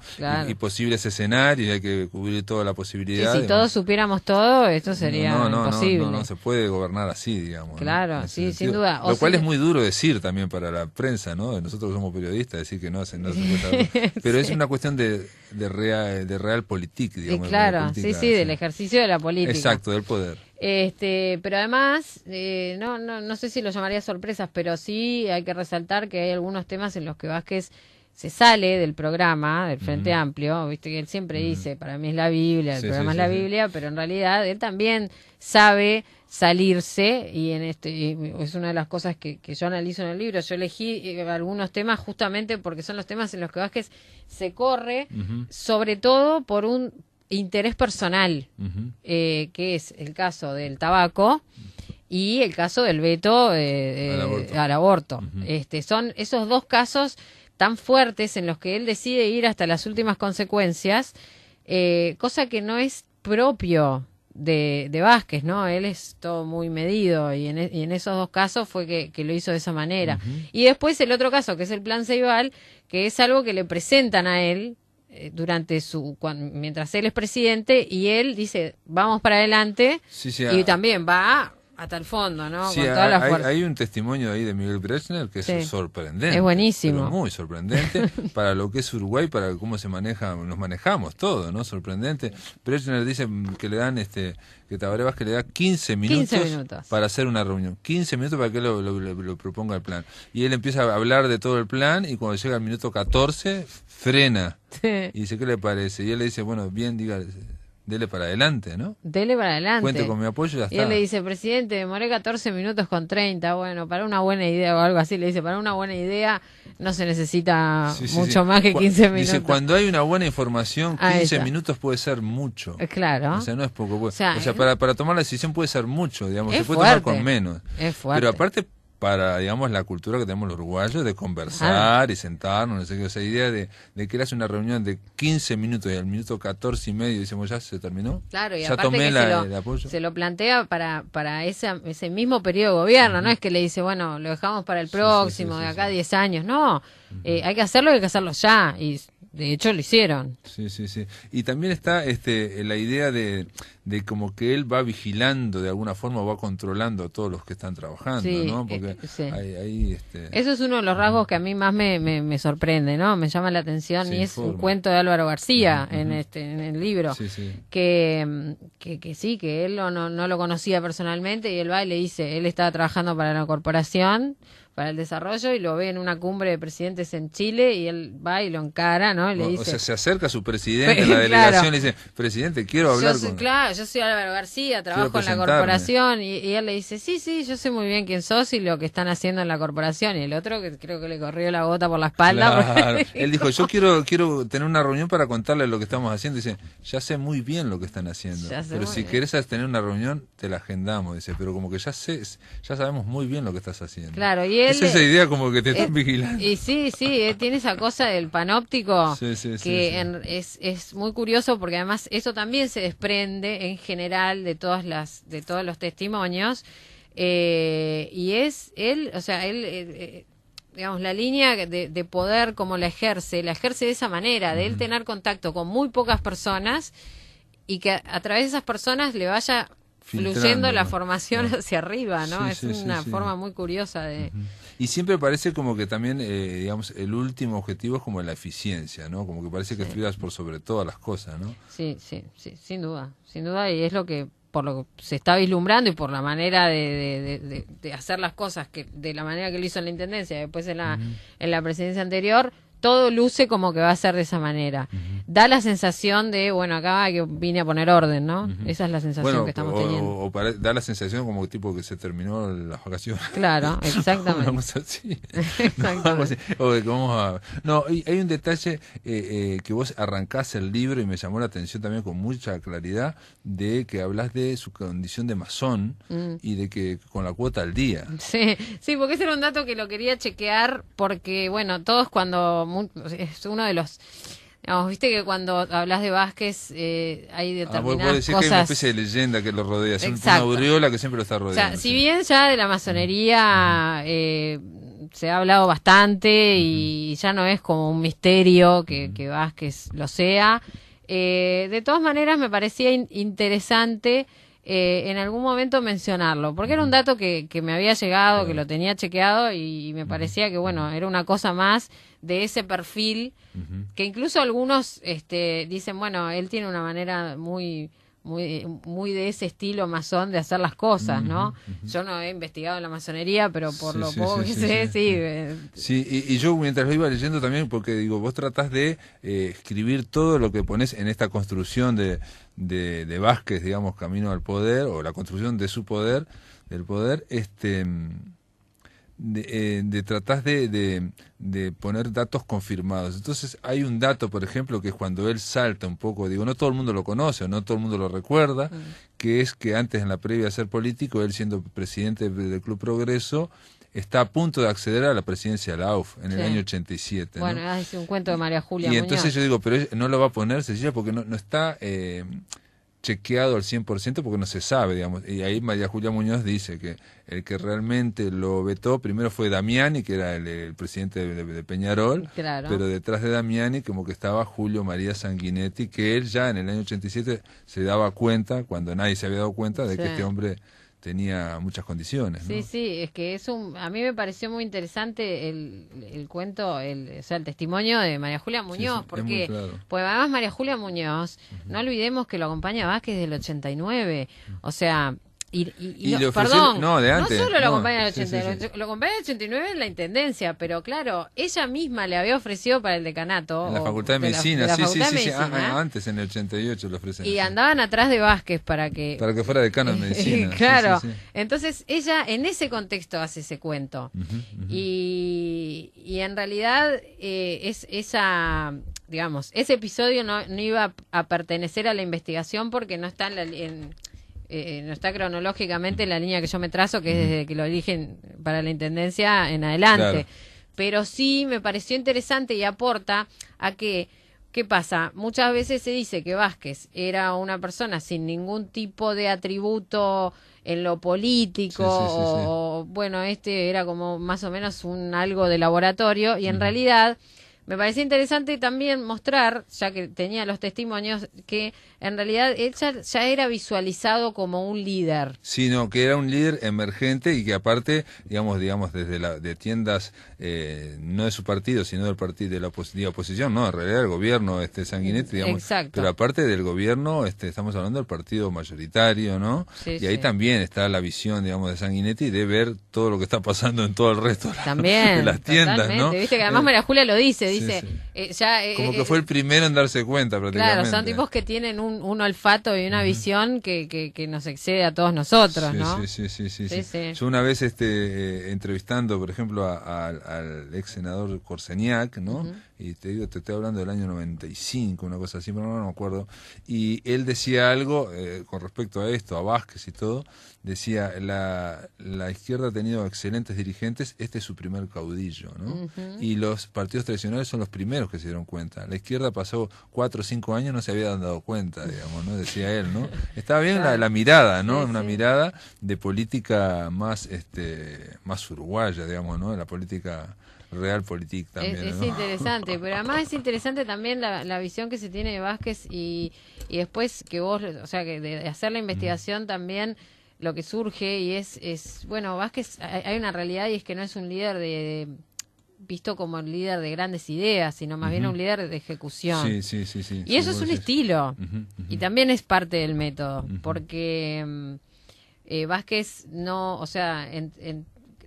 Y posibles escenarios, y hay que cubrir toda la posibilidad. Si todos supiéramos todo, esto sería... imposible. No se puede gobernar así, digamos. Claro, ¿no? sí, sin duda. Lo cual es muy duro decir también para la prensa, ¿no? Nosotros somos periodistas, decir que no se puede saber. Pero es una cuestión de realpolitik, digamos. Claro, del ejercicio de la política. Exacto, del poder. Pero además, no sé si lo llamaría sorpresas, pero sí hay que resaltar que hay algunos temas en los que Vázquez se sale del programa, del Frente Amplio, viste que él siempre dice, para mí es la Biblia, el programa es la Biblia, pero en realidad él también sabe salirse y es una de las cosas que yo analizo en el libro. Yo elegí algunos temas justamente porque son los temas en los que Vázquez se corre, sobre todo por un interés personal, que es el caso del tabaco y el caso del veto al aborto. Son esos dos casos tan fuertes en los que él decide ir hasta las últimas consecuencias, cosa que no es propio de Vázquez, ¿no? Él es todo muy medido y en esos dos casos fue que lo hizo de esa manera. Y después el otro caso, que es el Plan Ceibal, que es algo que le presentan a él durante mientras él es presidente, y él dice, vamos para adelante, y también va hasta el fondo, ¿no? Sí, con toda la fuerza. Hay un testimonio ahí de Miguel Brechner que es sorprendente. Es buenísimo. Pero muy sorprendente para lo que es Uruguay, para cómo nos manejamos todo, ¿no? Sorprendente. Brechner dice que le dan, que Tabaré Vázquez le da 15 minutos para hacer una reunión. 15 minutos para que lo proponga el plan. Y él empieza a hablar de todo el plan y cuando llega al minuto 14, frena. Sí. Y dice, ¿qué le parece? Y él le dice, bueno, bien, dele para adelante, ¿no? Dele para adelante. Cuente con mi apoyo y ya está. Y él le dice, presidente, demoré 14 minutos con 30. Bueno, para una buena idea o algo así, le dice, para una buena idea no se necesita mucho más que 15 minutos. Dice, cuando hay una buena información, 15 minutos puede ser mucho. Claro. O sea, no es poco. O sea, para tomar la decisión puede ser mucho, digamos. Se puede fuerte, tomar con menos. Es fuerte. Pero aparte, para, digamos, la cultura que tenemos los uruguayos de conversar y sentarnos, no sé qué, esa idea de que él hace una reunión de 15 minutos y al minuto 14 y medio decimos, ya se terminó. Claro, y ya aparte tomé que el apoyo. Se lo plantea para ese mismo periodo de gobierno, no es que le dice, bueno, lo dejamos para el próximo, de acá a 10 años, no, hay que hacerlo ya, y de hecho lo hicieron. Sí. Y también está la idea de como que él va vigilando de alguna forma, va controlando a todos los que están trabajando, ¿no? Porque ahí eso es uno de los rasgos que a mí más me sorprende, ¿no? Me llama la atención, y es un cuento de Álvaro García en el libro, que él no lo conocía personalmente, y él va y le dice, él estaba trabajando para la corporación, para el desarrollo, y lo ve en una cumbre de presidentes en Chile, y él va y lo encara, ¿no? Y le dice, o sea, se acerca a su presidente en la delegación y dice, presidente, quiero hablar con... Claro, yo soy Álvaro García, trabajo en la corporación, y él le dice, sí, yo sé muy bien quién sos y lo que están haciendo en la corporación, y el otro que creo que le corrió la gota por la espalda. Claro. Él dijo, yo quiero tener una reunión para contarle lo que estamos haciendo. Dice, ya sé muy bien lo que están haciendo, pero si querés tener una reunión, te la agendamos, dice, pero como que ya sabemos muy bien lo que estás haciendo. Claro, y él... Es esa idea como que te están vigilando. Y sí, tiene esa cosa del panóptico es muy curioso, porque además eso también se desprende en general de todos los testimonios, y es él, o sea, digamos, la línea de poder como la ejerce de esa manera, de él tener contacto con muy pocas personas y que a través de esas personas le vaya fluyendo la formación hacia arriba, ¿no? Es una forma muy curiosa de... Y siempre parece como que también, digamos, el último objetivo es como la eficiencia, ¿no? Como que parece que estuvieras por sobre todas las cosas, ¿no? Sí, sin duda, y es por lo que se está vislumbrando y por la manera de hacer las cosas, que de la manera que lo hizo en la Intendencia, después en la presidencia anterior, todo luce como que va a ser de esa manera. Da la sensación de, bueno, acá que vine a poner orden, ¿no? Esa es la sensación que estamos teniendo. Da la sensación como tipo que se terminó las vacaciones. Claro, exactamente. Vamos así. Hay un detalle que vos arrancás el libro y me llamó la atención también con mucha claridad, de que hablas de su condición de masón y de que con la cuota al día. Sí, porque ese era un dato que lo quería chequear, porque, bueno, todos es uno de los... Digamos, viste que cuando hablas de Vázquez hay determinadas decir cosas... que hay una especie de leyenda que lo rodea, es una aureola que siempre lo está rodeando. O sea, si bien ya de la masonería se ha hablado bastante y ya no es como un misterio que Vázquez lo sea, de todas maneras me parecía interesante en algún momento mencionarlo, porque era un dato que me había llegado, que lo tenía chequeado, y me parecía que, bueno, era una cosa más de ese perfil, que incluso algunos dicen, bueno, él tiene una manera muy de ese estilo masón de hacer las cosas, ¿no? Yo no he investigado la masonería, pero por lo poco que sé, sí. Y yo mientras lo iba leyendo también, porque digo, vos tratás de escribir todo lo que pones en esta construcción de Vázquez, digamos, camino al poder, o la construcción de su poder, del poder, tratás de poner datos confirmados. Entonces hay un dato, por ejemplo, que es cuando él salta un poco, digo, no todo el mundo lo conoce, o no todo el mundo lo recuerda, que es que antes, en la previa a ser político, él siendo presidente del Club Progreso, está a punto de acceder a la presidencia de la AUF en el Sí. año 87. Bueno, ¿no? es un cuento de María Julia Y Muñoz. entonces yo digo, pero no lo va a poner Cecilia porque no está chequeado al 100% porque no se sabe, digamos. Y ahí María Julia Muñoz dice que el que realmente lo vetó primero fue Damiani, que era el presidente de Peñarol, Claro. pero detrás de Damiani como que estaba Julio María Sanguinetti, que él ya en el año 87 se daba cuenta, cuando nadie se había dado cuenta, de Sí. que este hombre tenía muchas condiciones, ¿no? Sí, sí, es que a mí me pareció muy interesante el cuento, o sea, el testimonio de María Julia Muñoz, sí, es porque muy claro. pues además María Julia Muñoz, no olvidemos que lo acompaña Vázquez desde el 89, o sea, Y no, le ofreció- perdón, no, de antes, no solo lo no, acompaña en el sí, 89, sí, sí. lo acompaña en el 89 en la intendencia, pero claro, ella misma le había ofrecido para el decanato. En la o Facultad de Medicina, de la sí, Facultad sí, de sí, Medicina, antes en el 88 lo ofrecen. y sí. andaban atrás de Vázquez para que Para que fuera decano de medicina. sí, claro, sí, sí. entonces ella en ese contexto hace ese cuento. Ujú, ujú. Y en realidad digamos, ese episodio no iba a pertenecer a la investigación porque no está no está cronológicamente en la línea que yo me trazo, que es desde que lo eligen para la intendencia en adelante. Claro. Pero sí me pareció interesante y aporta a que, ¿qué pasa? Muchas veces se dice que Vázquez era una persona sin ningún tipo de atributo en lo político, Sí, sí, sí, sí. o bueno, era como más o menos algo de laboratorio, y en realidad me parecía interesante también mostrar, ya que tenía los testimonios, que en realidad él ya era visualizado como un líder. Sino que era un líder emergente y que aparte, digamos desde de tiendas no de su partido, sino del partido de la oposición, no, en realidad el gobierno Sanguinetti, digamos, Exacto. pero aparte del gobierno, estamos hablando del partido mayoritario, ¿no? Sí, y ahí sí. también está la visión, digamos, de Sanguinetti de ver todo lo que está pasando en todo el resto También, de las tiendas, totalmente. ¿no? Viste que además María Julia lo dice, sí, dice, sí. ya... Como que fue el primero en darse cuenta prácticamente. Claro, son tipos que tienen un olfato y una visión que nos excede a todos nosotros, Sí, ¿no? sí. Sí, sí. Yo una vez entrevistando, por ejemplo, al ex senador Corseñac, ¿no? Ujú. Y te estoy hablando del año 95, una cosa así, pero no me acuerdo. Y él decía algo con respecto a esto, a Vázquez y todo. Decía, la izquierda ha tenido excelentes dirigentes, este es su primer caudillo, ¿no? Ujú. Y los partidos tradicionales son los primeros que se dieron cuenta. La izquierda pasó 4 o 5 años, no se había dado cuenta, digamos, ¿no? Decía él, ¿no? Estaba bien Claro. la mirada, ¿no? Sí, Una sí. mirada de política más uruguaya, digamos, ¿no? De la política realpolitik también, Es ¿no? interesante, pero además es interesante también la visión que se tiene de Vázquez y después que vos, o sea, que de hacer la investigación también lo que surge y bueno, Vázquez, hay una realidad y es que no es un líder visto como el líder de grandes ideas, sino más bien un líder de ejecución. Sí. Y eso es vos un decís. estilo. Ujú, ujú. Y también es parte del método, porque Vázquez no, o sea,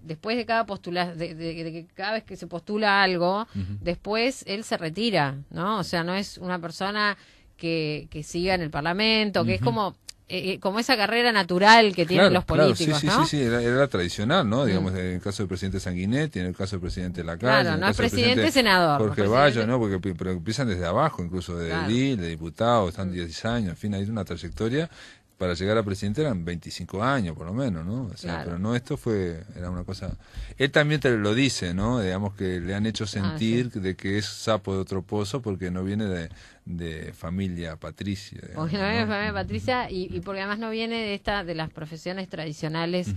después de cada de que cada vez que se postula algo, después él se retira, ¿no? O sea, no es una persona que siga en el Parlamento, que es como esa carrera natural que tienen los políticos, sí, ¿no? Sí, era la tradicional, ¿no? Digamos, en el caso del presidente Sanguinetti, en el caso del presidente Lacalle, Claro, en el no es caso del presidente, senador, Jorge no Bayo, presidente. ¿no? Pero empiezan desde abajo, incluso de Claro. edil, de diputado, están 10 años, en fin, hay una trayectoria. Para llegar a presidente eran 25 años, por lo menos, ¿no? O sea, Claro. pero no, era una cosa... Él también te lo dice, ¿no? Digamos que le han hecho sentir de que es sapo de otro pozo porque no viene de familia patricia. Digamos, Porque no viene de ¿no? familia Patricia y porque además no viene de las profesiones tradicionales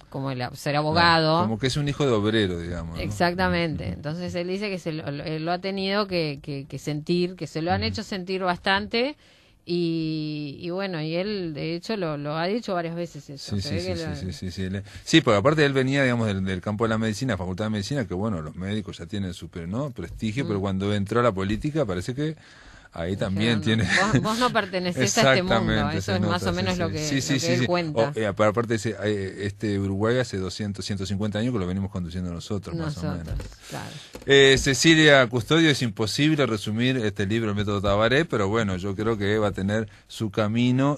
como ser abogado. Claro, como que es un hijo de obrero, digamos, ¿no? Exactamente. Entonces él dice que él lo ha tenido que sentir, que se lo han hecho sentir bastante y bueno, y él de hecho lo ha dicho varias veces eso. Se ve que Sí, porque aparte él venía, digamos, del campo de la medicina, Facultad de Medicina, que bueno, los médicos ya tienen super, ¿no? prestigio, pero cuando entró a la política parece que ahí también dijeron, tiene... vos no pertenecés a este mundo, Exactamente, eso se es más nota, o menos sí, lo sí. que, Sí, lo que él cuenta. Aparte dice, Uruguay hace 200, 150 años que lo venimos conduciendo nosotros, más o menos. Claro. Cecilia Custodio, es imposible resumir este libro, El método Tabaré, pero bueno, yo creo que va a tener su camino